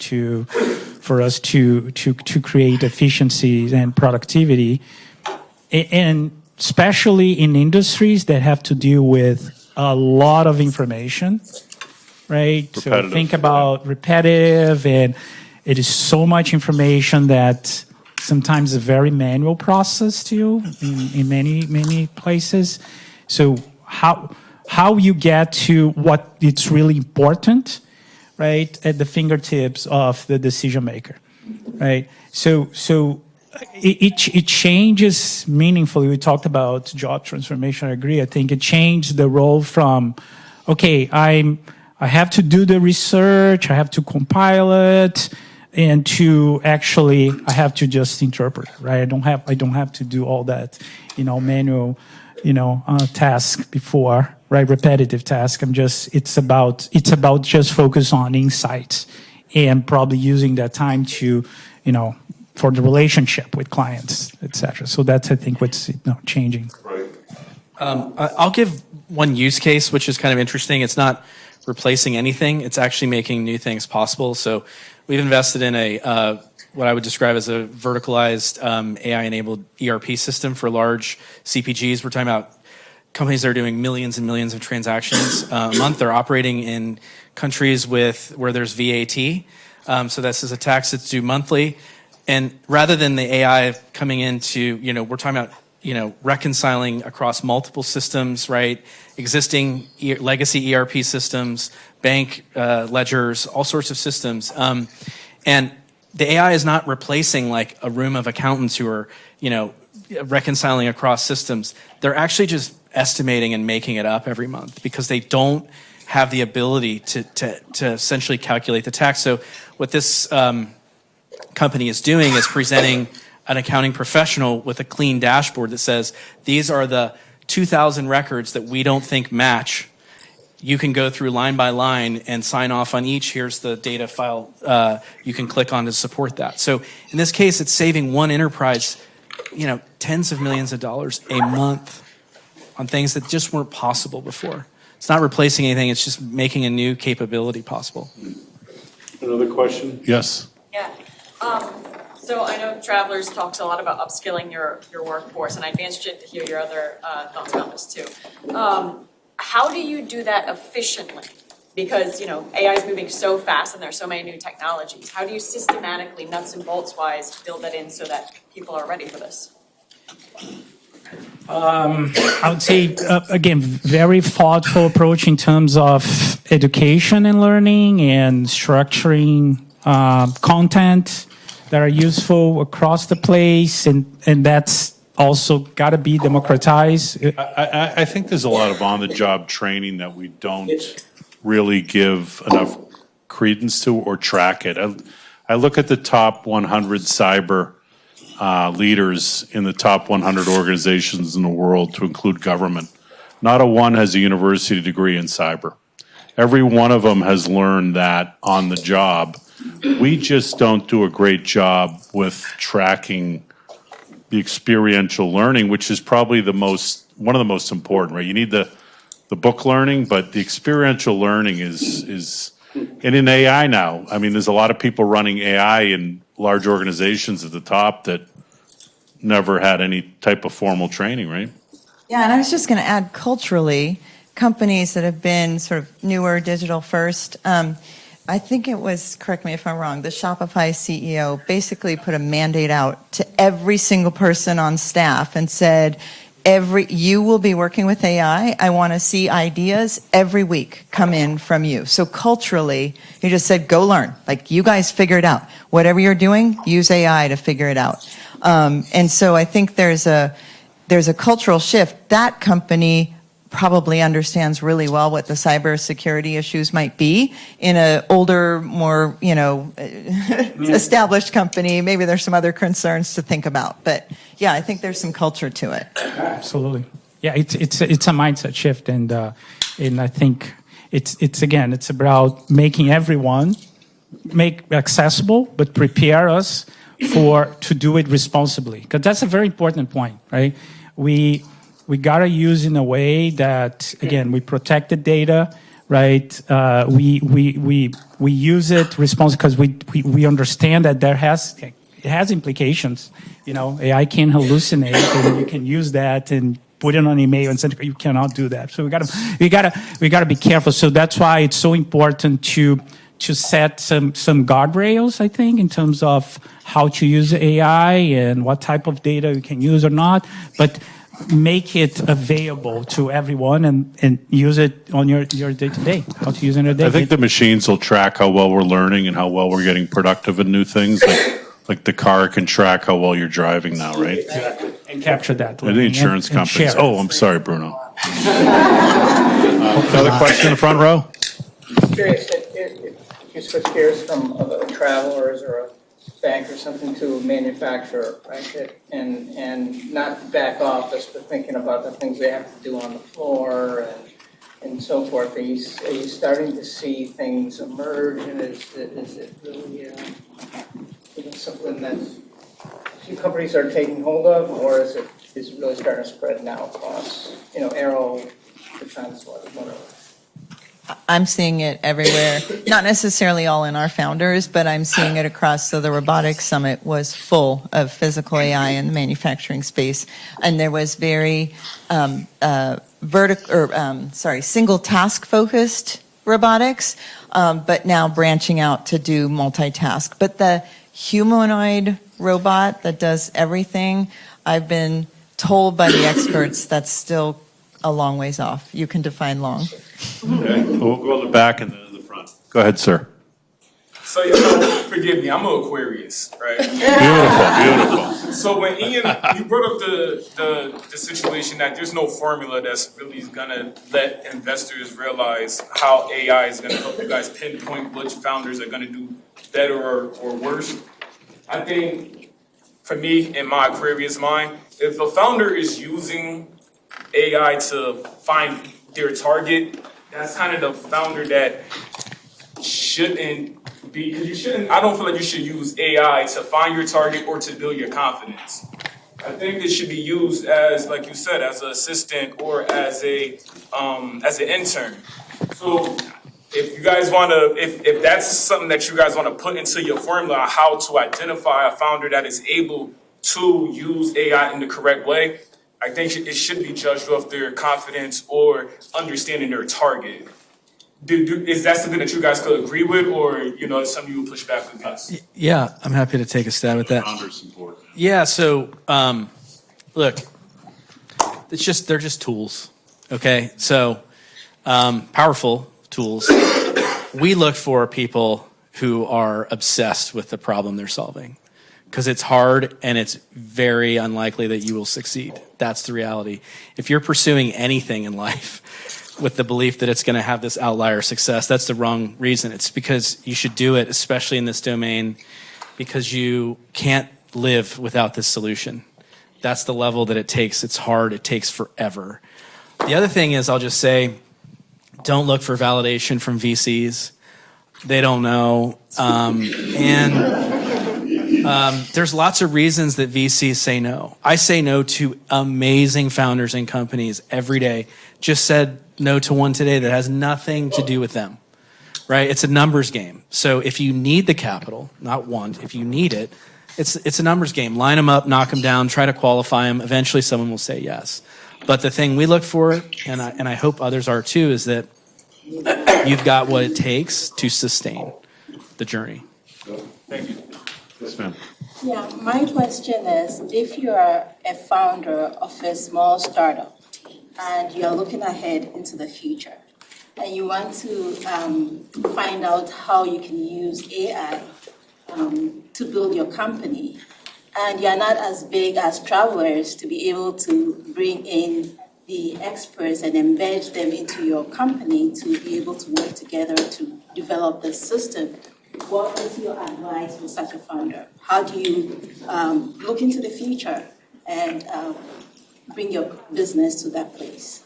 for us to create efficiencies and productivity, and especially in industries that have to deal with a lot of information, right? Repetitive. So think about repetitive, and it is so much information that sometimes a very manual process too in many places. So how you get to what it's really important, right, at the fingertips of the decision maker, right? So it changes meaningfully. We talked about job transformation. I agree. I think it changed the role from, okay, I have to do the research, I have to compile it, and to actually I have to just interpret, right? I don't have to do all that, manual, task before, right? Repetitive task. It's about just focus on insights and probably using that time to, for the relationship with clients, etc. So that's, I think, what's changing. Right. I'll give one use case, which is kind of interesting. It's not replacing anything. It's actually making new things possible. So we've invested in a what I would describe as a verticalized AI-enabled ERP system for large CPGs. We're talking about companies that are doing millions and millions of transactions a month. They're operating in countries where there's VAT. So this is a tax that's due monthly. And rather than the AI coming into, we're talking about reconciling across multiple systems, right? Existing legacy ERP systems, bank ledgers, all sorts of systems. And the AI is not replacing like a room of accountants who are, reconciling across systems. They're actually just estimating and making it up every month because they don't have the ability to essentially calculate the tax. So what this company is doing is presenting an accounting professional with a clean dashboard that says, these are the 2,000 records that we don't think match. You can go through line by line and sign off on each. Here's the data file you can click on to support that. So in this case, it's saving one enterprise, tens of millions of dollars a month on things that just weren't possible before. It's not replacing anything. It's just making a new capability possible. Another question? Yes. Yeah. So I know Travelers talks a lot about upskilling your workforce, and I'd be interested to hear your other thoughts about this too. How do you do that efficiently? Because AI is moving so fast and there's so many new technologies. How do you systematically, nuts and bolts wise, build that in so that people are ready for this? I would say, again, very thoughtful approach in terms of education and learning and structuring content that are useful across the place, and that's also got to be democratized. I think there's a lot of on-the-job training that we don't really give enough credence to or track it. I look at the top 100 cyber leaders in the top 100 organizations in the world, to include government. Not a one has a university degree in cyber. Every one of them has learned that on the job. We just don't do a great job with tracking the experiential learning, which is probably one of the most important, right? You need the book learning, but the experiential learning is and in AI now, I mean, there's a lot of people running AI in large organizations at the top that never had any type of formal training, right? Yeah, and I was just going to add culturally, companies that have been sort of newer, digital first. I think it was, correct me if I'm wrong, the Shopify CEO basically put a mandate out to every single person on staff and said, you will be working with AI. I want to see ideas every week come in from you. So culturally, he just said, go learn. Like, you guys figure it out. Whatever you're doing, use AI to figure it out. And so I think there's a cultural shift. That company probably understands really well what the cybersecurity issues might be. In an older, more established company, maybe there's some other concerns to think about. But yeah, I think there's some culture to it. Absolutely. Yeah, it's a mindset shift, and I think it's about making everyone accessible, but prepare us to do it responsibly, because that's a very important point, right? We gotta use in a way that, again, we protect the data, right? We use it responsibly because we understand that it has implications. AI can hallucinate, and you can use that and put it on email and send. You cannot do that. So we gotta be careful. So that's why it's so important to set some guardrails, I think, in terms of how to use AI and what type of data you can use or not, but make it available to everyone and use it on your day-to-day, how to use it in your day. I think the machines will track how well we're learning and how well we're getting productive in new things. Like the car can track how well you're driving now, right? Exactly. And capture that. And the insurance companies. share it. Oh, I'm sorry, Bruno. Another question in the front row? Curious, if you switch gears from a Travelers or a bank or something to a manufacturer, right? And not back office, but thinking about the things they have to do on the floor and so forth. Are you starting to see things emerge, and is it really something that a few companies are taking hold of, or is it really starting to spread now across, aero, defense, whatever? I'm seeing it everywhere, not necessarily all in our founders, but I'm seeing it across. So the robotics summit was full of physical AI in the manufacturing space, and there was very single task focused robotics, but now branching out to do multitask. But the humanoid robot that does everything, I've been told by the experts that's still a long ways off. You can define long. Okay, we'll go to the back and then to the front. Go ahead, sir. So, you know, forgive me, I'm an Aquarius, right? Beautiful, beautiful. So when Ian, you brought up the situation that there's no formula that's really gonna let investors realize how AI is gonna help you guys pinpoint which founders are gonna do better or worse. I think, for me, in my Aquarius mind, if a founder is using AI to find their target, that's kind of the founder that shouldn't be, because you shouldn't, I don't feel like you should use AI to find your target or to build your confidence. I think it should be used as, like you said, as an assistant or as an intern. So if you guys want to, if that's something that you guys want to put into your formula on how to identify a founder that is able to use AI in the correct way, I think it should be judged off their confidence or understanding their target. Is that something that you guys could agree with, or it's something you would push back against? Yeah, I'm happy to take a stab at that. Founders support. Yeah, so look, they're just tools. Okay, so powerful tools. We look for people who are obsessed with the problem they're solving, because it's hard and it's very unlikely that you will succeed. That's the reality. If you're pursuing anything in life with the belief that it's going to have this outlier success, that's the wrong reason. It's because you should do it, especially in this domain, because you can't live without this solution. That's the level that it takes. It's hard. It takes forever. The other thing is, I'll just say, don't look for validation from VCs. They don't know. There's lots of reasons that VCs say no. I say no to amazing founders and companies every day. Just said no to one today that has nothing to do with them, right? It's a numbers game. So if you need the capital, not want, if you need it, it's a numbers game. Line them up, knock them down, try to qualify them. Eventually someone will say yes. But the thing we look for, and I hope others are too, is that you've got what it takes to sustain the journey. Thank you. Yes, ma'am. Yeah, my question is, if you are a founder of a small startup and you are looking ahead into the future and you want to find out how you can use AI to build your company, and you're not as big as travelers to be able to bring in the experts and embed them into your company to be able to work together to develop the system, what is your advice for such a founder? How do you look into the future and bring your business to that place?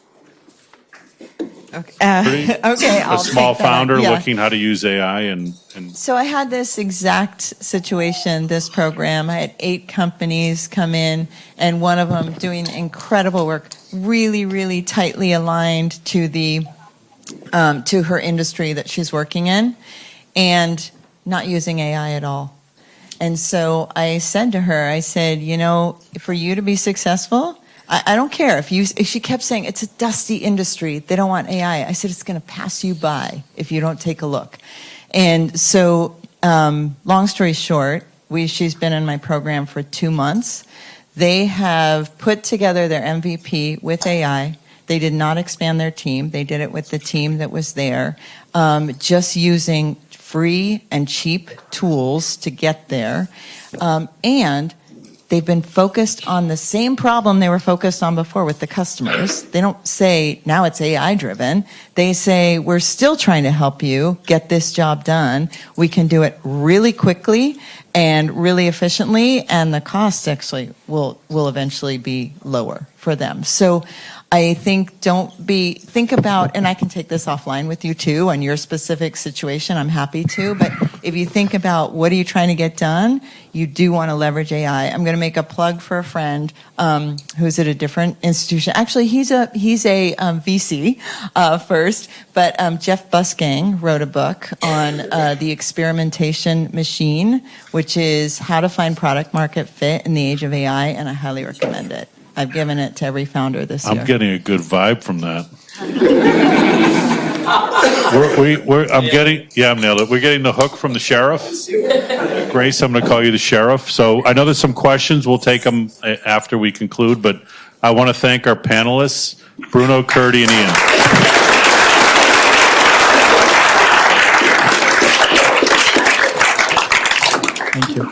Okay, I'll A small take that. founder Yeah. looking how to use AI and So I had this exact situation, this program. I had 8 companies come in, and one of them doing incredible work, really, really tightly aligned to the to her industry that she's working in, and not using AI at all. And so I said to her, I said, for you to be successful, I don't care if she kept saying it's a dusty industry, they don't want AI. I said, it's going to pass you by if you don't take a look. And so, long story short, she's been in my program for 2 months. They have put together their MVP with AI. They did not expand their team. They did it with the team that was there, just using free and cheap tools to get there. And they've been focused on the same problem they were focused on before with the customers. They don't say, now it's AI driven. They say, we're still trying to help you get this job done. We can do it really quickly and really efficiently, and the cost actually will eventually be lower for them. So I think think about, and I can take this offline with you too on your specific situation, I'm happy to, but if you think about what are you trying to get done, you do want to leverage AI. I'm going to make a plug for a friend who's at a different institution. Actually, he's a VC first, but Jeff Busgang wrote a book on the experimentation machine, which is how to find product market fit in the age of AI, and I highly recommend it. I've given it to every founder this year. I'm getting a good vibe from that. I've nailed it. We're getting the hook from the sheriff. Grace, I'm going to call you the sheriff. So I know there's some questions. We'll take them after we conclude, but I want to thank our panelists, Bruno, Curdy, and Ian. Thank you.